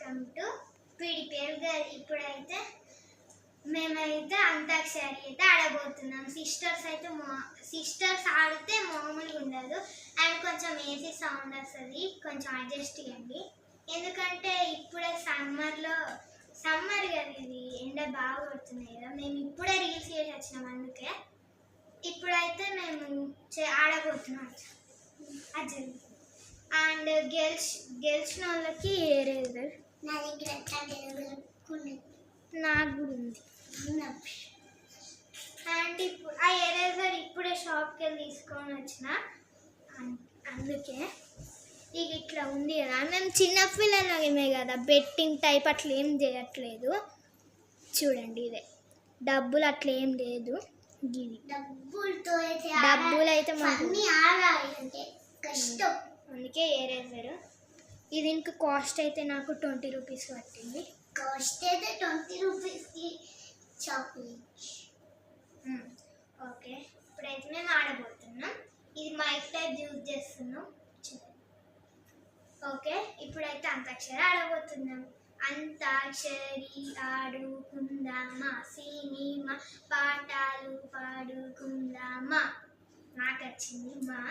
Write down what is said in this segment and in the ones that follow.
Welcome to PD పేరు girl. ఇప్పుడైతే మేమైతే అంతాక్షరి అయితే ఆడబోతున్నాం. సిస్టర్స్ ఆడితే మామూలుగా ఉండదు అండ్ కొంచెం ఏసీ సౌండ్ వస్తుంది, కొంచెం అడ్జస్ట్ చేయండి. ఎందుకంటే ఇప్పుడే సమ్మర్ కదా, ఇది ఎండ బాగా కొడుతుంది కదా, మేము ఇప్పుడే రీల్స్ చేసి వచ్చినాం. అందుకే ఇప్పుడైతే మేము ఆడబోతున్నాం. అది అండ్ గెలిచిన వాళ్ళకి ఎరేజర్ నాకు కూడా ఉంది. అండ్ ఇప్పుడు ఆ ఎరేజర్ ఇప్పుడే షాప్కి వెళ్ళి తీసుకొని వచ్చిన, అందుకే ఇక ఇట్లా ఉంది కదా. మేము చిన్నపిల్లలమే కదా, బెట్టింగ్ టైప్ అట్లా ఏం చేయట్లేదు. చూడండి, ఇదే డబ్బులు అట్లా ఏం లేదు. డబ్బులు అయితే కష్టం, అందుకే ఎరేజర్. ఇది ఇంకా కాస్ట్ అయితే నాకు 20 రూపీస్ పట్టింది. కాస్ట్ అయితే 20 రూపీస్కి చాక్లెట్. ఓకే, ఇప్పుడైతే మేము ఆడబోతున్నాం. ఇది మైక్ టైప్ యూజ్ చేస్తున్నాం. ఓకే, ఇప్పుడైతే అంతాక్షరి ఆడబోతున్నాం. అంతాక్షరి ఆడుకుందామా, సినిమా పాటలు పాడుకుందామా. నాకు వచ్చింది మా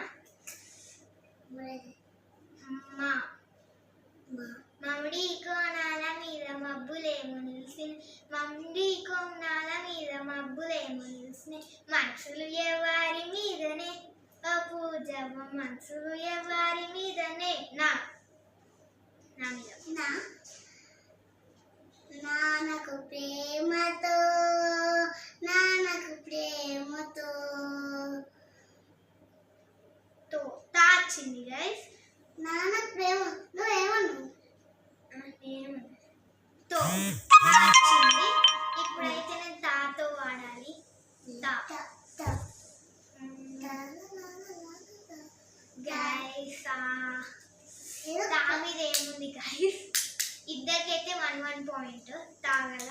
మమ్మిడి కోణాల మీద మబ్బులేమో నిలిసిన, మమ్మిడి కోణాల మీద మబ్బులేమో నిలిసిన, మనసులు ఎవరి మీదనే పూజవ, మనసులు ఎవరి మీదనే నా మీద నాన్నకు ప్రేమతో, నాన్నకు ప్రేమతో తాచింది గైస్. నాన్న ప్రేమ నువ్వేమన్నావు? నేను తాచింది. ఇప్పుడైతే నేను తాతో వాడాలి. గైస్ తా మీద ఏముంది గైస్? ఇద్దరికైతే 1 పాయింట్. తాగల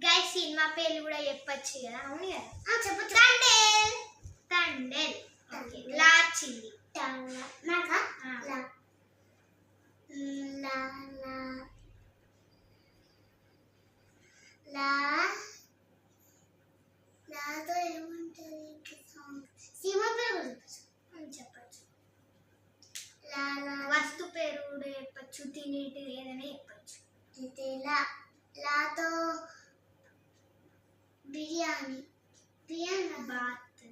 గైస్ సినిమా పేర్లు కూడా చెప్పచ్చు కదా. అవును కదా, చెప్పచ్చు. తండేల్. ఓకే, లాచింది. నాకా లాతో ఏముంటుంది? సినిమా పేరు చెప్పచ్చు. వస్తు పేరు కూడా చెప్పచ్చు, తినేటిది ఏదైనా చెప్పచ్చు. లాతో బిర్యానీ, బాత్.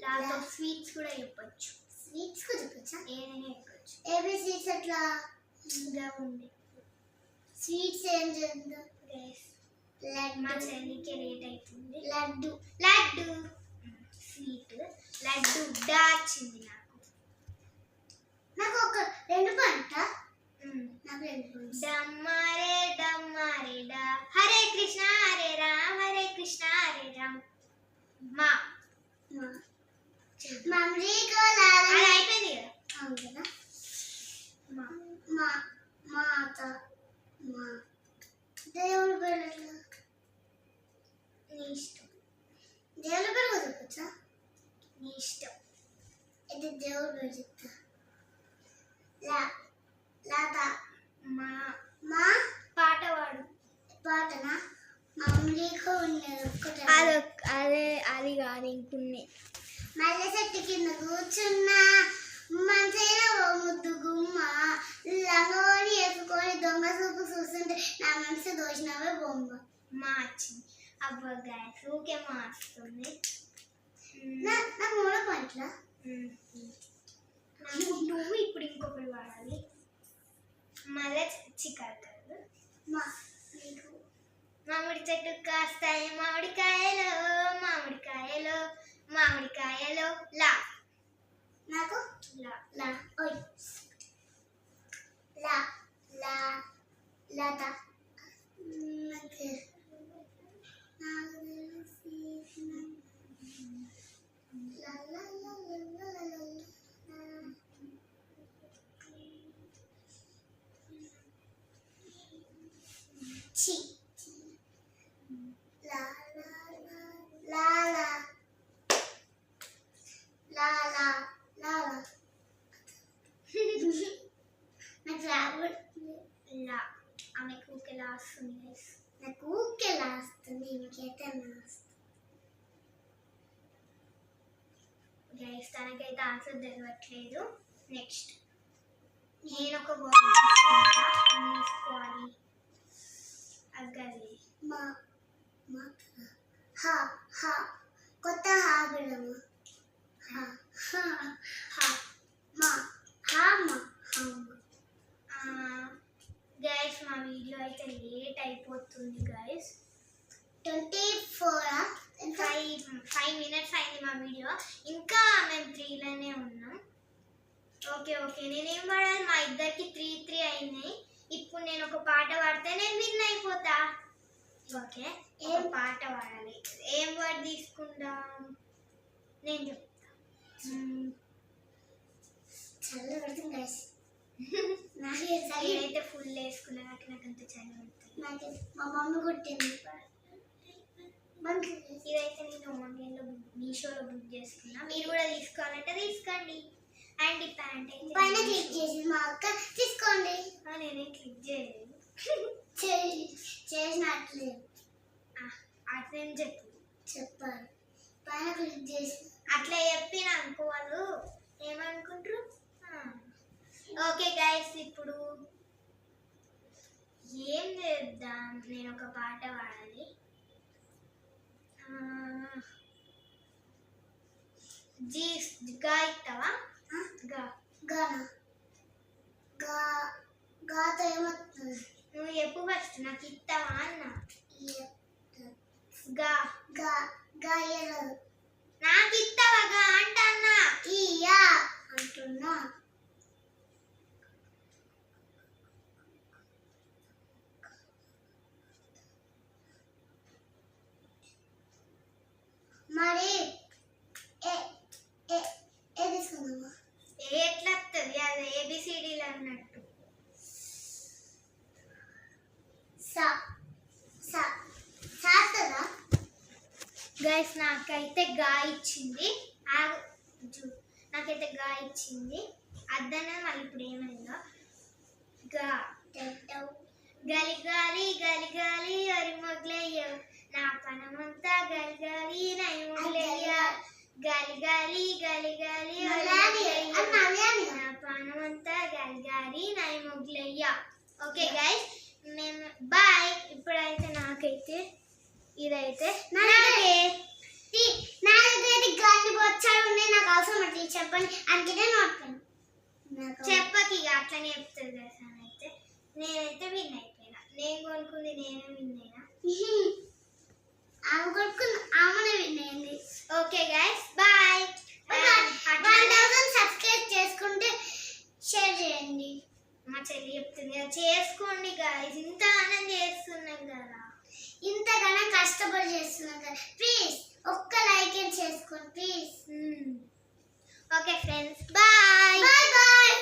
లాతో స్వీట్స్ కూడా చెప్పచ్చు. స్వీట్స్ కూడా చెప్పచ్చా? ఏదైనా చెప్పచ్చు. ఏబీ స్వీట్స్ అట్లా ఉంది. స్వీట్స్ ఏం చేద్దాం? మా చెల్లికి లేట్ అవుతుంది. లడ్డు స్వీట్. లడ్డు దాచింది. నాకు ఒక 2 పాయింట్. డమ్మారే డమ్మారే డా, హరే కృష్ణ హరే రామ్, హరే కృష్ణ హరే రామ్. మమ్మీ అయిపోయింది కదా. అవును కదా. మాత దేవుడు పేరు నీ ఇష్టం. దేవుడి పేరు కూడా చెప్పచ్చా? నీ ఇష్టం. ఇది దేవుడి పేరు చెప్తా. మా పాట పాడు. పాటనా? మమ్మీకు అది కాదు, ఇంకున్నాయి. మల్లె చెట్టు కింద కూర్చున్నా, మంచైన ఓ ముద్దు గుమ్మ, లంగోని వేసుకొని దొంగ చూపు చూస్తుంటే నా మనసు దోషినవే బొమ్మ. మార్చింది. అబ్బా గ్యాస్ ఊకే మార్చుతుంది. నాకు 3 పాయింట్లా. నువ్వు ఇప్పుడు ఇంకొకటి వాడాలి. మళ్ళీ చికెన్. మామిడి చెట్టు కాస్తాయి మామిడికాయలు, మామిడికాయలు మామిడికాయలు. నాకు లత. చి. La la తనకైతే ఆన్సర్ తెలియట్లేదు. నెక్స్ట్ నేను ఒక వర్డ్ తీసుకోవాలి. అగ్గది మా మా హా హా కొత్త హా బిడము హా హా హా మా హా మా గైస్ మా వీడియో అయితే లేట్ అయిపోతుంది గైస్. 5 minutes అయింది మా వీడియో. ఇంకా మేము 3లోనే ఉన్నాం. ఓకే నేనేం పాడాలి? మా ఇద్దరికి 3 అయినాయి. ఇప్పుడు నేను ఒక పాట పాడితే నేను విన్ అయిపోతా. ఓకే ఏం పాట పాడాలి? ఏం వర్డ్ తీసుకుందాం? నేను చెప్తా. చల్ల పడుతుంది గైస్. నేనైతే ఫుల్ వేసుకున్నా. నాకంత చలి ఉంటుంది. మా మమ్మీ కొట్టింది. ఇదైతే నేను ఆన్లైన్లో మీషోలో బుక్ చేసుకున్నా. మీరు కూడా తీసుకోవాలంటే తీసుకోండి. అండ్ ఈ ప్యాంట్ అయితే పైన క్లిక్ చేసి మా అక్క తీసుకోండి. నేనేం క్లిక్ చేయలేదు. చేసినట్లే అట్లేం చెప్పాలి. పైన క్లిక్ చేసి అట్లా చెప్పిన అనుకో వాళ్ళు ఏమనుకుంటారు. ఓకే గైస్ ఇప్పుడు ఏం చేద్దాం? నేను ఒక పాట పాడాలి. గా ఇస్తావా? గానా గాతో ఏమవుతుంది? నువ్వు చెప్పు ఫస్ట్. నాకు ఇస్తావా అన్న. గా గా గాయలు నాకు ఇస్తావా గా అంటన్నా. ఇయా అంటున్నా. మరి ఏ తీసుకుందామా? ఎట్లా వస్తుంది? అది ఏబిసిడీలు అన్నట్టు. గైస్ నాకైతే గా ఇచ్చింది. నాకైతే గా ఇచ్చింది. అద్దనే మళ్ళీ ఇప్పుడు ఏమైందో. గా గలి గాలి గలి గాలి అరి మొగ్లయ్య నా పనమంతా గలి గాలి నై మొగ్లయ్య గాలి గాలి గలి గాలి నా పనమంతా గలి గాలి నై మొగ్లయ్య. ఓకే గైస్ మేము బాయ్. ఇప్పుడైతే నాకైతే ఇదైతే నాకైతే గాలి వచ్చాడు ఉన్నాయి. నాకు అవసరం అంటే చెప్పండి. అందుకే నోట్పాను చెప్పకి ఇక అట్లనే చెప్తుంది కదా. అయితే నేనైతే విన్ అయిపోయినా. నేను కొనుక్కుంది నేనే విన్ అయినా. ఆమె కొనుక్కుంది ఆమెనే విన్ అయింది. Okay guys bye. 1000 సబ్స్క్రైబ్ చేసుకుంటే షేర్ చేయండి. మా చెల్లి చెప్తుంది కదా చేసుకోండి గైస్. ఇంత ఆనందం చేస్తున్నాం కదా, ఇంతగానో కష్టపడి చేస్తున్నాం కదా. ప్లీజ్ ఒక్క లైక్ చేసుకోండి please. Okay friends bye. Bye.